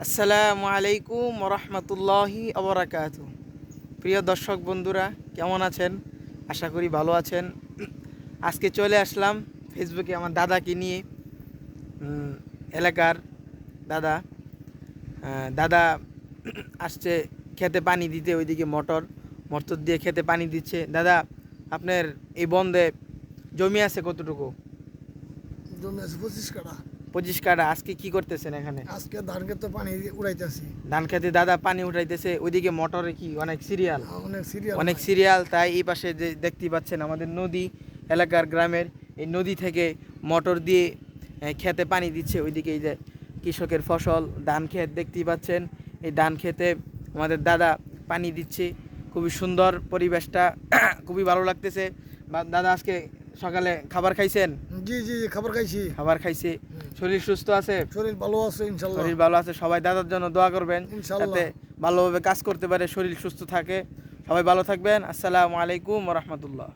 আসসালামু আলাইকুম রহমতুল্লাহি আবরাকাতু। প্রিয় দর্শক বন্ধুরা, কেমন আছেন? আশা করি ভালো আছেন। আজকে চলে আসলাম ফেসবুকে আমার দাদাকে নিয়ে। এলাকার দাদা দাদা আসছে খেতে পানি দিতে, ওইদিকে মোটর মোটর দিয়ে খেতে পানি দিচ্ছে। দাদা, আপনার এই বন্ধে জমি আছে কতটুকু? জমি আছে 25 কাঠা। 25 কাঠা। আজকে কি করতেছেন এখানে? আজকে ধান খেতে পানি উড়াইতেছি। ধান খেতে দাদা পানি উঠাইতেছে, ওইদিকে মোটরে কি অনেক সিরিয়াল, অনেক সিরিয়াল। তাই এই পাশে যে দেখতে পাচ্ছেন আমাদের নদী, এলাকার গ্রামের এই নদী থেকে মোটর দিয়ে খেতে পানি দিচ্ছে। ওইদিকে এই যে কৃষকের ফসল ধান ক্ষেত দেখতেই পাচ্ছেন। এই ধান খেতে আমাদের দাদা পানি দিচ্ছে। খুবই সুন্দর পরিবেশটা, খুবই ভালো লাগতেছে। দাদা, আজকে সকালে খাবার খাইছেন? জি জি জি, খাবার খাইছি। খাবার খাইছে। শরীর সুস্থ আছে? শরীর ভালো আছে ইনশাল্লাহ। শরীর ভালো আছে। সবাই দাদার জন্য দোয়া করবেন ইনশাল্লাহ। যাতে ভালোভাবে কাজ করতে পারে, শরীর সুস্থ থাকে। সবাই ভালো থাকবেন। আসসালামু আলাইকুম ওয়া রাহমাতুল্লাহ।